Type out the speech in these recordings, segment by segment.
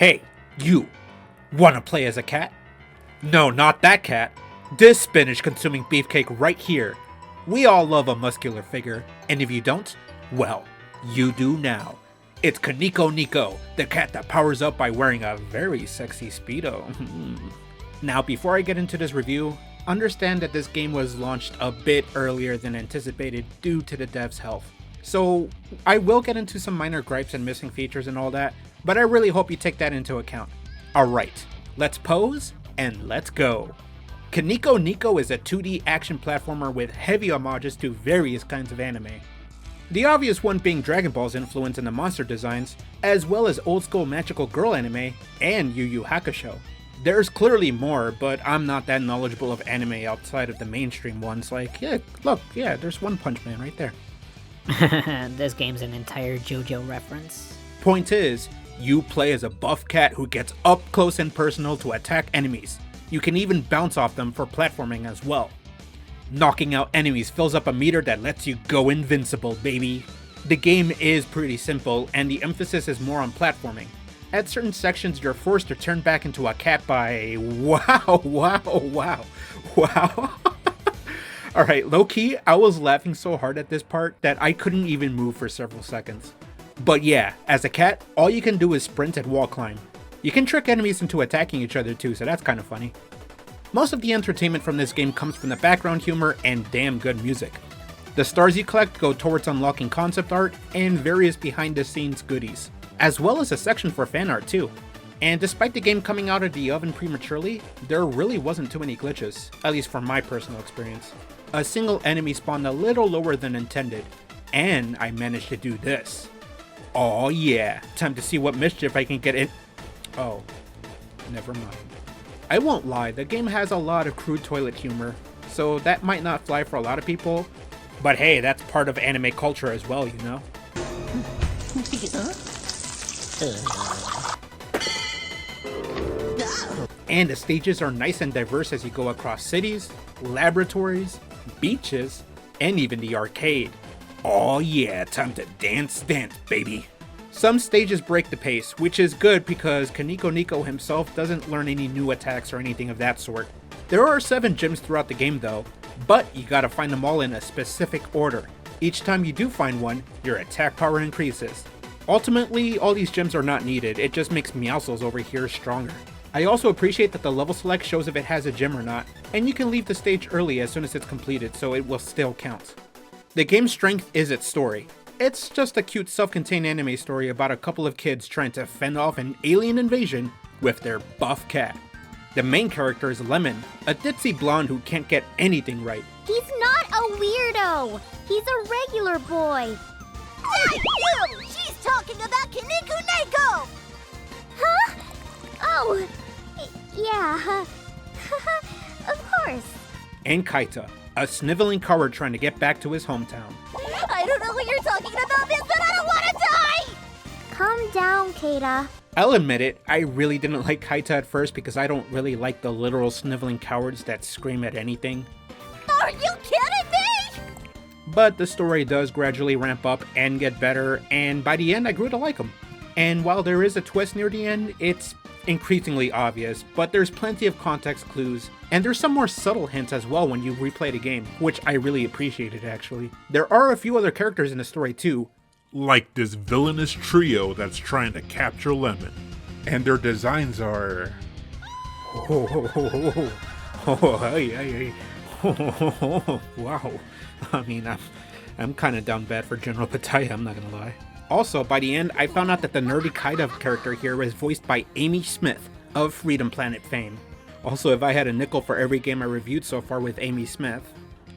Hey, you, wanna play as a cat? No, not that cat. This spinach-consuming beefcake right here. We all love a muscular figure, and if you don't, well, you do now. It's KinnikuNeko, the cat that powers up by wearing a very sexy speedo. Now, before I get into this review, understand that this game was launched a bit earlier than anticipated due to the devs' health. So, I will get into some minor gripes and missing features and all that, but I really hope you take that into account. Alright, let's pose and let's go. KinnikuNeko is a 2D action platformer with heavy homages to various kinds of anime. The obvious one being Dragon Ball's influence in the monster designs, as well as old school magical girl anime and Yu Yu Hakusho. There's clearly more, but I'm not that knowledgeable of anime outside of the mainstream ones like, there's One Punch Man right there. This game's an entire JoJo reference. Point is, you play as a buff cat who gets up close and personal to attack enemies. You can even bounce off them for platforming as well. Knocking out enemies fills up a meter that lets you go invincible, baby. The game is pretty simple, and the emphasis is more on platforming. At certain sections, you're forced to turn back into a cat by... Wow. Alright, low-key, I was laughing so hard at this part that I couldn't even move for several seconds. But yeah, as a cat, all you can do is sprint and wall climb. You can trick enemies into attacking each other too, so that's kind of funny. Most of the entertainment from this game comes from the background humor and damn good music. The stars you collect go towards unlocking concept art and various behind the scenes goodies, as well as a section for fan art too. And despite the game coming out of the oven prematurely, there really wasn't too many glitches, at least from my personal experience. A single enemy spawned a little lower than intended, and I managed to do this. Oh yeah, time to see what mischief I can get in. Oh, never mind. I won't lie, the game has a lot of crude toilet humor, so that might not fly for a lot of people, but hey, that's part of anime culture as well, you know? And the stages are nice and diverse as you go across cities, laboratories, beaches, and even the arcade. Oh yeah, time to dance, baby. Some stages break the pace, which is good because KinnikuNeko himself doesn't learn any new attacks or anything of that sort. There are 7 gyms throughout the game though, but you gotta find them all in a specific order. Each time you do find one, your attack power increases. Ultimately, all these gyms are not needed, it just makes Meowscles over here stronger. I also appreciate that the level select shows if it has a gym or not, and you can leave the stage early as soon as it's completed so it will still count. The game's strength is its story. It's just a cute self-contained anime story about a couple of kids trying to fend off an alien invasion with their buff cat. The main character is Lemon, a ditzy blonde who can't get anything right. He's not a weirdo! He's a regular boy! Hey, you! She's talking about KinnikuNeko! Huh? Oh, yeah. Of course. And Kaita, a sniveling coward trying to get back to his hometown. I don't know what you're talking about, miss, but I don't want to die! Calm down, Keita. I'll admit it, I really didn't like Kaita at first because I don't really like the literal sniveling cowards that scream at anything. Are you kidding me? But the story does gradually ramp up and get better, and by the end I grew to like him. And while there is a twist near the end, it's increasingly obvious, but there's plenty of context clues, and there's some more subtle hints as well when you replay the game, which I really appreciated actually. There are a few other characters in the story too, like this villainous trio that's trying to capture Lemon. And their designs are... Wow. I mean, I'm kind of down bad for General Pattaya, I'm not gonna lie. Also, by the end, I found out that the nerdy Kaita character here is voiced by Amy Smith of Freedom Planet fame. Also, if I had a nickel for every game I reviewed so far with Amy Smith.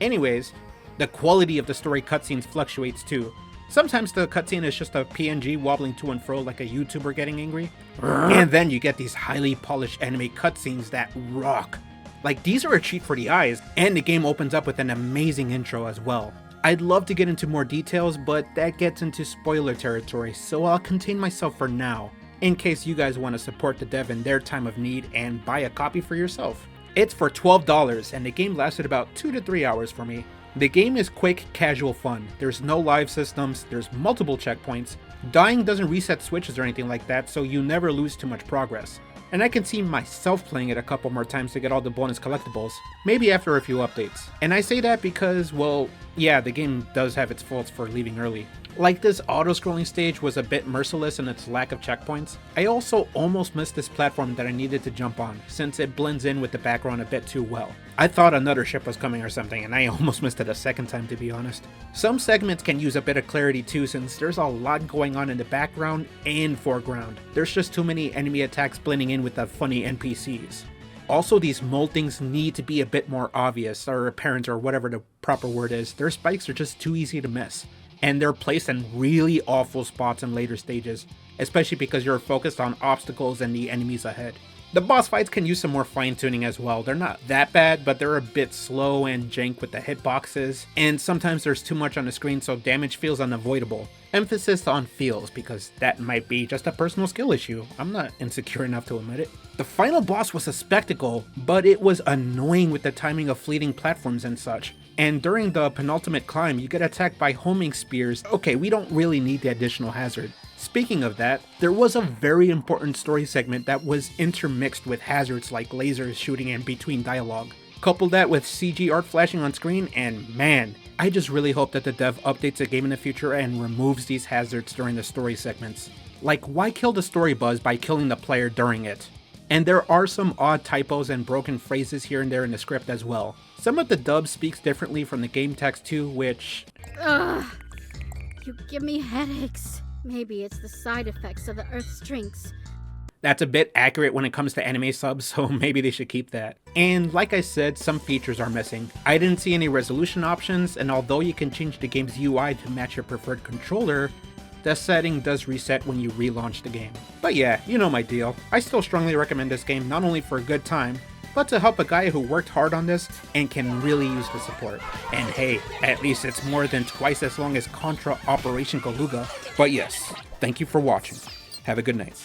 Anyways, the quality of the story cutscenes fluctuates too. Sometimes the cutscene is just a PNG wobbling to and fro like a YouTuber getting angry. And then you get these highly polished anime cutscenes that rock. Like, these are a treat for the eyes, and the game opens up with an amazing intro as well. I'd love to get into more details, but that gets into spoiler territory, so I'll contain myself for now, in case you guys want to support the dev in their time of need and buy a copy for yourself. It's for $12, and the game lasted about 2 to 3 hours for me. The game is quick, casual fun. There's no live systems, there's multiple checkpoints, Dying doesn't reset switches or anything like that, so you never lose too much progress. And I can see myself playing it a couple more times to get all the bonus collectibles, maybe after a few updates. And I say that because, well, yeah, the game does have its faults for leaving early. Like this auto-scrolling stage was a bit merciless in its lack of checkpoints. I also almost missed this platform that I needed to jump on, since it blends in with the background a bit too well. I thought another ship was coming or something, and I almost missed it a second time, to be honest. Some segments can use a bit of clarity too, since there's a lot going on in the background and foreground. There's just too many enemy attacks blending in with the funny NPCs. Also, these moldings need to be a bit more obvious, or apparent, or whatever the proper word is. Their spikes are just too easy to miss. And they're placed in really awful spots in later stages, especially because you're focused on obstacles and the enemies ahead. The boss fights can use some more fine tuning as well. They're not that bad, but they're a bit slow and jank with the hitboxes, and sometimes there's too much on the screen so damage feels unavoidable. Emphasis on feels, because that might be just a personal skill issue. I'm not insecure enough to admit it. The final boss was a spectacle, but it was annoying with the timing of fleeting platforms and such. And during the penultimate climb, you get attacked by homing spears. Okay, we don't really need the additional hazard. Speaking of that, there was a very important story segment that was intermixed with hazards like lasers shooting in between dialogue. Couple that with CG art flashing on screen, and man, I just really hope that the dev updates the game in the future and removes these hazards during the story segments. Like, why kill the story buzz by killing the player during it? And there are some odd typos and broken phrases here and there in the script as well. Some of the dub speaks differently from the game text too, which... Ugh, you give me headaches. Maybe it's the side effects of the Earth's drinks. That's a bit accurate when it comes to anime subs, so maybe they should keep that. And like I said, some features are missing. I didn't see any resolution options, and although you can change the game's UI to match your preferred controller, the setting does reset when you relaunch the game. But yeah, you know my deal. I still strongly recommend this game not only for a good time, but to help a guy who worked hard on this and can really use the support. And hey, at least it's more than twice as long as Contra Operation Galuga. But yes, thank you for watching. Have a good night.